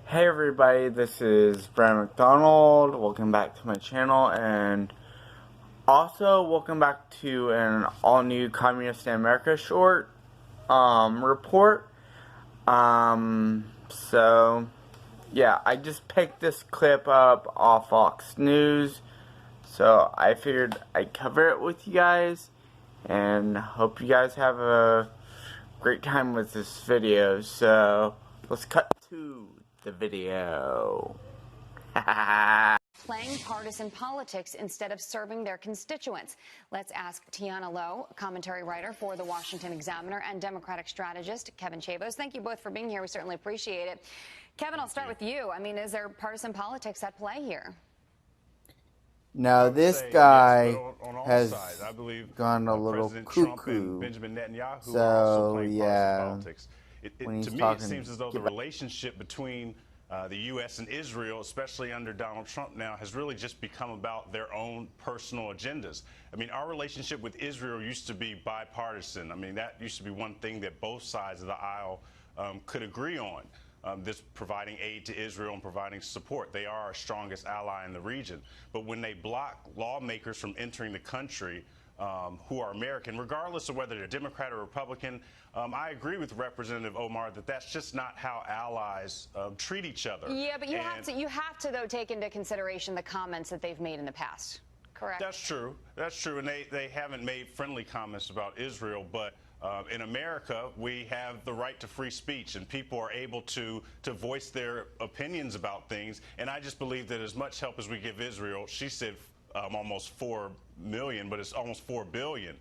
Hey everybody, this is Brian McDonald. Welcome back to my channel, and also welcome back to an all-new Communist in America short report. So yeah, I just picked this clip up off Fox News, so I figured I'd cover it with you guys, and hope you guys have a great time with this video. So let's cut to the video. Playing partisan politics instead of serving their constituents. Let's ask Tiana Lowe, commentary writer for The Washington Examiner, and Democratic strategist Kevin Chavos. Thank you both for being here. We certainly appreciate it. Kevin, I'll start with you. I mean, is there partisan politics at play here? Now, this guy yes, on has sides, I believe, gone a little President cuckoo. Trump and Benjamin Netanyahu So, are also playing yeah, partisan politics. To me, it seems as though the relationship between the U.S. and Israel, especially under Donald Trump now, has really just become about their own personal agendas. I mean, our relationship with Israel used to be bipartisan. I mean, that used to be one thing that both sides of the aisle could agree on. This providing aid to Israel and providing support. They are our strongest ally in the region. But when they block lawmakers from entering the country who are American, regardless of whether they're Democrat or Republican, I agree with Representative Omar that that's just not how allies treat each other. Yeah, but you have to though take into consideration the comments that they've made in the past. Correct. That's true. That's true. And they haven't made friendly comments about Israel, but in America, we have the right to free speech, and people are able to voice their opinions about things. And I just believe that as much help as we give Israel, she said almost 4 million, but it's almost 4 billion.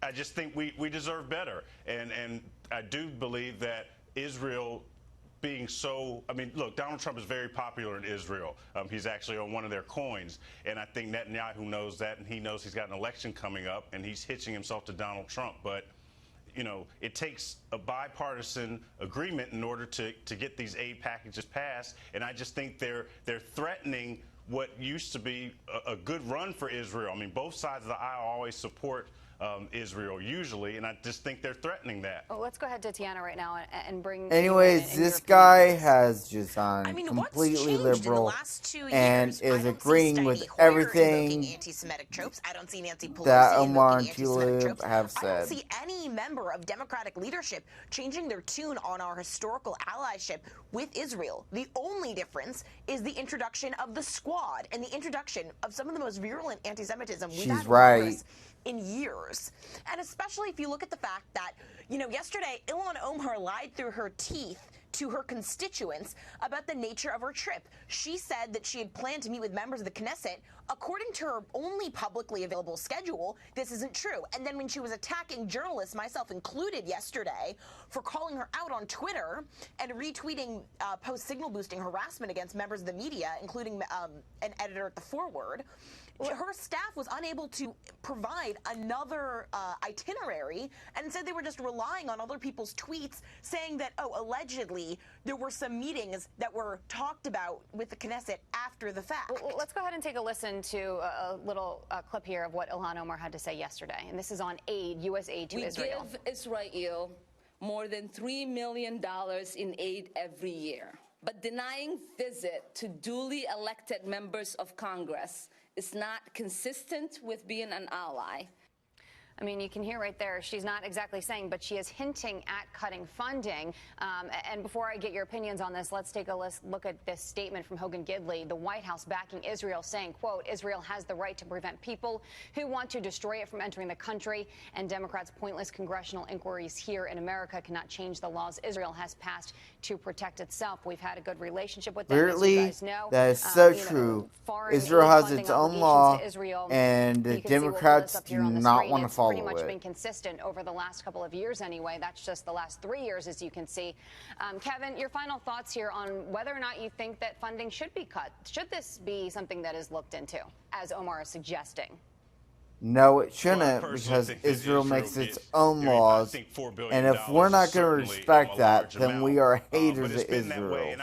I just think we deserve better. And I do believe that Israel being so, I mean, look, Donald Trump is very popular in Israel. He's actually on one of their coins. And I think Netanyahu knows that, and he knows he's got an election coming up, and he's hitching himself to Donald Trump. But, you know, it takes a bipartisan agreement in order to get these aid packages passed. And I just think they're threatening what used to be a good run for Israel. I mean, both sides of the aisle always support Israel usually, and I just think they're threatening that. Well, let's go ahead to Tiana right now and bring. Anyways, this guy has just gone completely liberal and is agreeing with everything that Omar and tlaib have said. I don't see any member of Democratic leadership changing their tune on our historical allyship with Israel. The only difference is the introduction of the Squad and the introduction of some of the most virulent anti-Semitism we've had in Congress in years. And especially if you look at the fact that, you know, yesterday Ilhan Omar lied through her teeth to her constituents about the nature of her trip. She said that she had planned to meet with members of the Knesset. According to her only publicly available schedule, this isn't true. And then when she was attacking journalists, myself included yesterday, for calling her out on Twitter and retweeting post signal boosting harassment against members of the media, including an editor at the Forward, her staff was unable to provide another itinerary and said they were just relying on other people's tweets saying that, oh, allegedly there were some meetings that were talked about with the Knesset after the fact. Well, let's go ahead and take a listen to a little clip here of what Ilhan Omar had to say yesterday. And this is on aid, U.S. aid to Israel. We give Israel more than $3 million in aid every year. But denying visit to duly elected members of Congress is not consistent with being an ally. I mean, you can hear right there, she's not exactly saying, but she is hinting at cutting funding. And before I get your opinions on this, let's take a look at this statement from Hogan Gidley, the White House backing Israel, saying, quote, Israel has the right to prevent people who want to destroy it from entering the country, and Democrats' pointless congressional inquiries here in America cannot change the laws Israel has passed to protect itself. We've had a good relationship with them, as you guys know. That is so true. Israel has its own law, and the Democrats do not want to follow pretty much been consistent over the last couple of years anyway. That's just the last 3 years, as you can see. Kevin, your final thoughts here on whether or not you think that funding should be cut. Should this be something that is looked into, as Omar is suggesting? No, it shouldn't, because Israel makes its own laws, and if we're not going to respect that, then we are haters of Israel,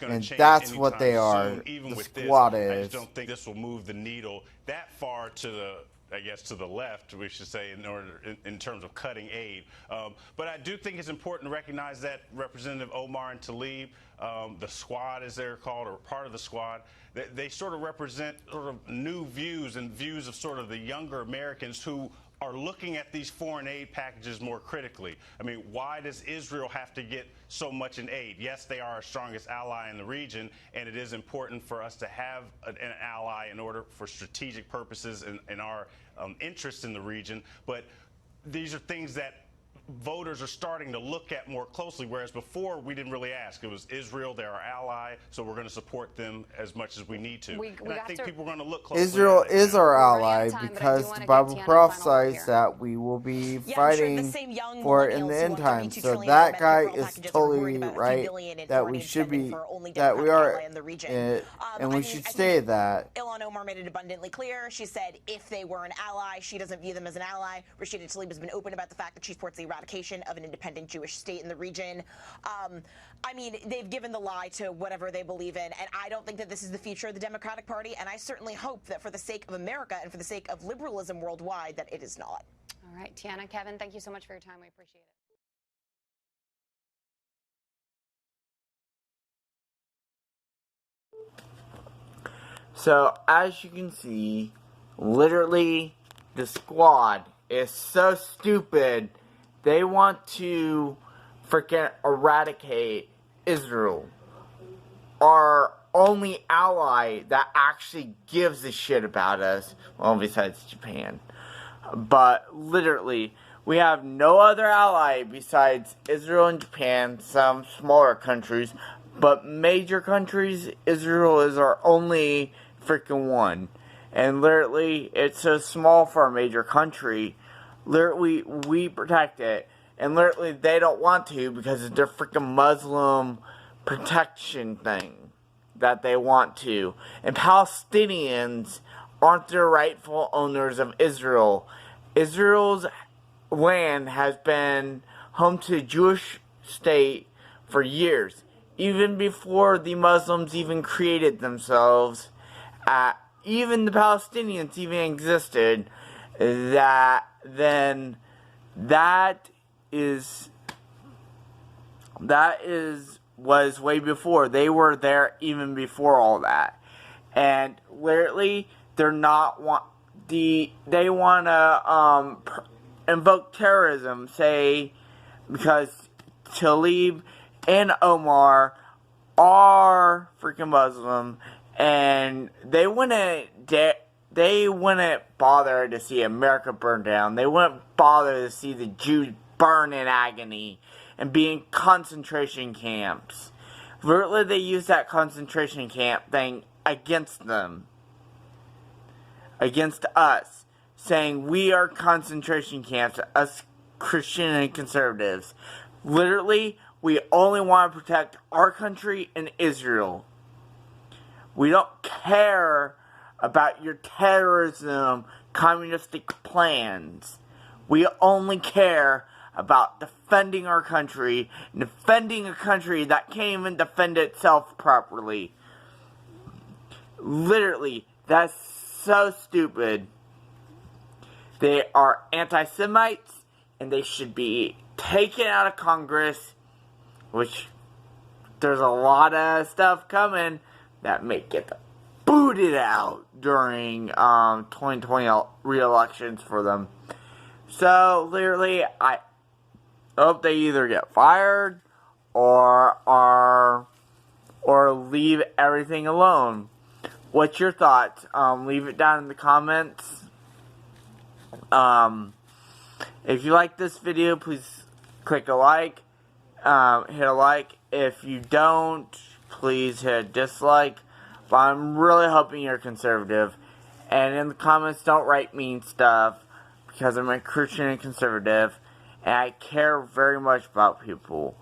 and that's what they are, the Squad is. I just don't think this will move the needle that far to the I guess, to the left, we should say, in terms of cutting aid. But I do think it's important to recognize that Representative Omar and tlaib, the squad, as they're called, or part of the squad, they sort of represent sort of new views and views of sort of the younger Americans who are looking at these foreign aid packages more critically. I mean, why does Israel have to get so much in aid? Yes, they are our strongest ally in the region, and it is important for us to have an ally in order for strategic purposes and our interests in the region. But these are things that voters are starting to look at more closely, whereas before we didn't really ask. It was Israel, they're our ally, so we're going to support them as much as we need to. And I think people are going to look closely. Israel is our ally because the Bible prophesies that we will be fighting for it in the end time. So that guy is totally right, that we should be, that we are, and we should say that. Ilhan Omar made it abundantly clear. She said if they were an ally, she doesn't view them as an ally. Rashida Tlaib has been open about the fact that she supports the eradication of an independent Jewish state in the region. I mean, they've given the lie to whatever they believe in, and I don't think that this is the future of the Democratic Party, and I certainly hope that for the sake of America and for the sake of liberalism worldwide, that it is not. All right, Tiana, Kevin, thank you so much for your time. We appreciate it. So, as you can see, literally, the squad is so stupid, they want to freaking eradicate Israel, our only ally that actually gives a shit about us, well, besides Japan. But literally, we have no other ally besides Israel and Japan, some smaller countries, but major countries, Israel is our only freaking one. And literally, it's so small for a major country. Literally, we protect it. And literally, they don't want to because of their freaking Muslim protection thing that they want to. And Palestinians aren't the rightful owners of Israel. Israel's land has been home to a Jewish state for years. Even before the Muslims even created themselves, even the Palestinians even existed, that was way before. They were there even before all that. And literally, they want to invoke terrorism, say, because tlaib and Omar are freaking Muslim, and they wouldn't bother to see America burn down. They wouldn't bother to see the Jews burn in agony and be in concentration camps. Literally, they use that concentration camp thing against them. Against us. Saying we are concentration camps, us Christian and conservatives. Literally, we only want to protect our country and Israel. We don't care about your terrorism, communistic plans. We only care about defending our country, and defending a country that can't even defend itself properly. Literally, that's so stupid. They are anti-Semites, and they should be taken out of Congress, which there's a lot of stuff coming that may get booted out during 2020 re-elections for them. So, literally, I hope they either get fired or leave everything alone. What's your thoughts? Leave it down in the comments. If you like this video, please click a like. Hit a like. If you don't, please hit a dislike. But I'm really hoping you're conservative. And in the comments, don't write mean stuff, because I'm a Christian and conservative, and I care very much about people.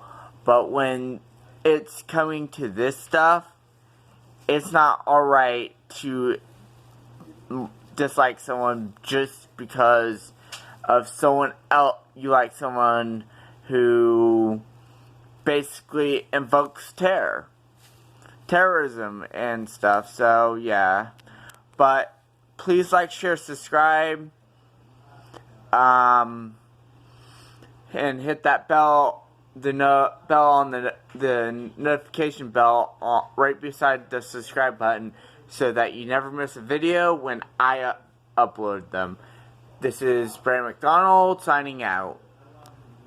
But when it's coming to this stuff, it's not alright to dislike someone just because of someone else. You like someone who basically invokes terrorism and stuff. So yeah, but please like, share, subscribe, and hit that bell, bell on the notification bell right beside the subscribe button, so that you never miss a video when I upload them. This is Brandon McDonald signing out.